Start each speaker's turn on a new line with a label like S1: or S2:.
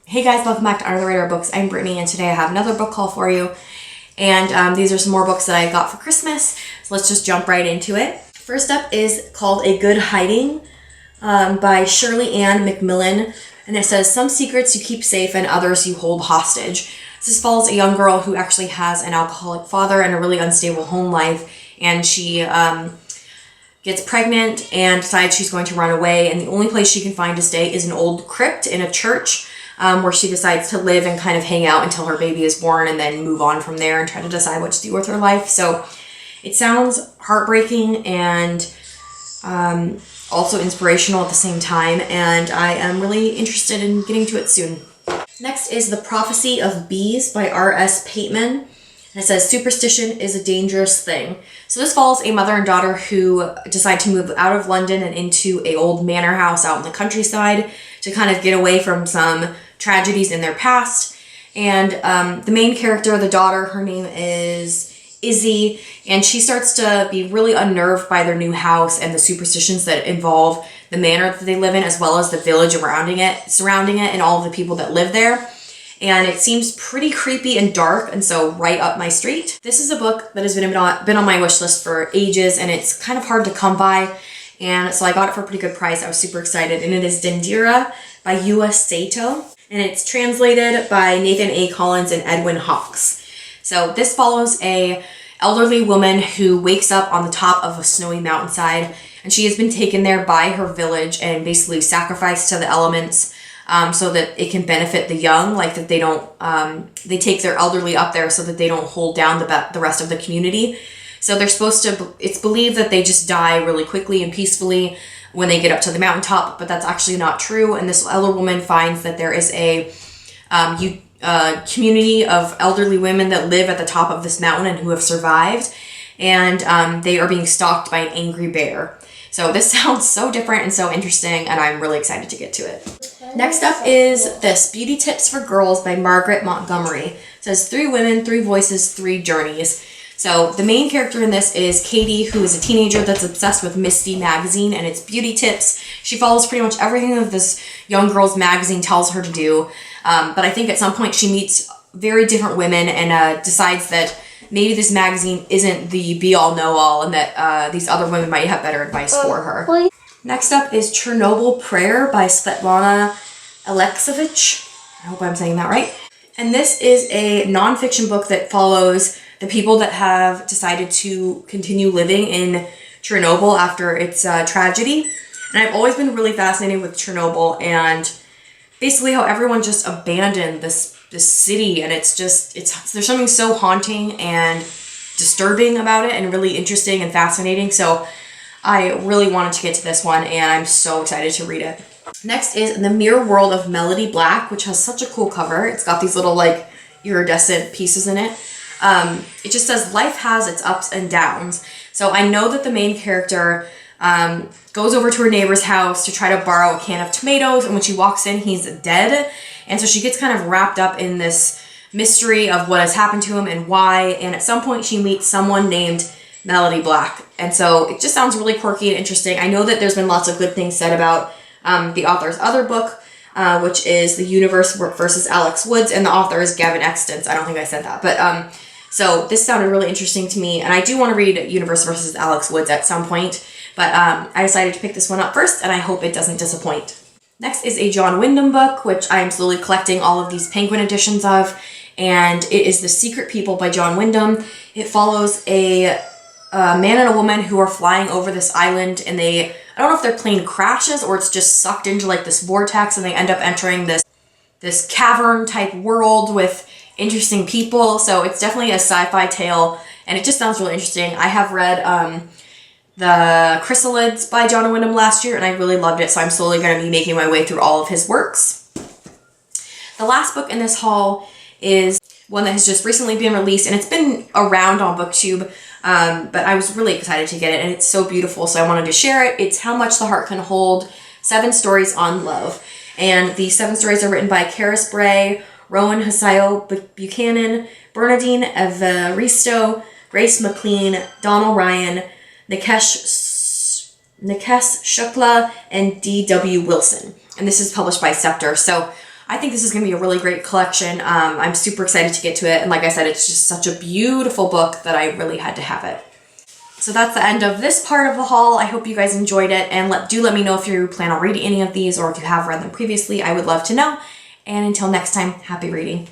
S1: Hey guys, welcome back to Under the Radar Books. I'm Brittany, and today I have another book haul for you. And these are some more books that I got for Christmas, so let's just jump right into it. First up is called A Good Hiding by Shirley Ann McMillan, and it says, "Some secrets you keep safe and others you hold hostage." This follows a young girl who actually has an alcoholic father and a really unstable home life, and she gets pregnant and decides she's going to run away, and the only place she can find to stay is an old crypt in a church. Where she decides to live and kind of hang out until her baby is born and then move on from there and try to decide what to do with her life. So it sounds heartbreaking and also inspirational at the same time, and I am really interested in getting to it soon. Next is The Prophecy of Bees by R.S. Pateman. And it says, "Superstition is a dangerous thing." So this follows a mother and daughter who decide to move out of London and into an old manor house out in the countryside to kind of get away from some tragedies in their past. And the main character, the daughter, her name is Izzy, and she starts to be really unnerved by their new house and the superstitions that involve the manor that they live in, as well as the village surrounding it, and all of the people that live there. And it seems pretty creepy and dark, and so right up my street. This is a book that has been on my wish list for ages, and it's kind of hard to come by. And so I got it for a pretty good price. I was super excited. And it is Dendera by Yua Sato. And it's translated by Nathan A. Collins and Edwin Hawkes. So this follows a elderly woman who wakes up on the top of a snowy mountainside, and she has been taken there by her village and basically sacrificed to the elements so that it can benefit the young, like that they don't, they take their elderly up there so that they don't hold down the rest of the community. So they're supposed to, it's believed that they just die really quickly and peacefully when they get up to the mountaintop, but that's actually not true. And this elder woman finds that there is a community of elderly women that live at the top of this mountain and who have survived, and they are being stalked by an angry bear. So this sounds so different and so interesting, and I'm really excited to get to it. Next up is this, Beauty Tips for Girls by Margaret Montgomery. It says, 3 women, 3 voices, 3 journeys. So the main character in this is Katie, who is a teenager that's obsessed with Misty magazine and its beauty tips. She follows pretty much everything that this young girl's magazine tells her to do. But I think at some point she meets very different women and decides that maybe this magazine isn't the be-all, know-all, and that these other women might have better advice for her. Next up is Chernobyl Prayer by Svetlana Alexievich. I hope I'm saying that right. And this is a nonfiction book that follows the people that have decided to continue living in Chernobyl after its tragedy. And I've always been really fascinated with Chernobyl and basically how everyone just abandoned this city, and there's something so haunting and disturbing about it and really interesting and fascinating. So I really wanted to get to this one, and I'm so excited to read it. Next is The Mirror World of Melody Black, which has such a cool cover. It's got these little like iridescent pieces in it. It just says, "Life has its ups and downs." So I know that the main character goes over to her neighbor's house to try to borrow a can of tomatoes, and when she walks in, he's dead. And so she gets kind of wrapped up in this mystery of what has happened to him and why, and at some point she meets someone named Melody Black. And so it just sounds really quirky and interesting. I know that there's been lots of good things said about the author's other book, which is The Universe versus Alex Woods, and the author is Gavin Extance. I don't think I said that, but so this sounded really interesting to me, and I do want to read Universe versus Alex Woods at some point, but I decided to pick this one up first, and I hope it doesn't disappoint. Next is a John Wyndham book, which I am slowly collecting all of these Penguin editions of, and it is The Secret People by John Wyndham. It follows a man and a woman who are flying over this island, and I don't know if their plane crashes or it's just sucked into like this vortex, and they end up entering this cavern type world with interesting people. So it's definitely a sci-fi tale, and it just sounds really interesting. I have read The Chrysalids by John Wyndham last year, and I really loved it, so I'm slowly going to be making my way through all of his works. The last book in this haul is one that has just recently been released, and it's been around on BookTube, but I was really excited to get it, and it's so beautiful, so I wanted to share it. It's How Much the Heart Can Hold, 7 Stories on Love. And the 7 stories are written by Karis Bray, Rowan Hasayo Buchanan, Bernadine Evaristo, Grace McLean, Donald Ryan, Nikesh Shukla, and D.W. Wilson. And this is published by Scepter. So I think this is going to be a really great collection. I'm super excited to get to it. And like I said, it's just such a beautiful book that I really had to have it. So that's the end of this part of the haul. I hope you guys enjoyed it, and do let me know if you plan on reading any of these or if you have read them previously. I would love to know. And until next time, happy reading.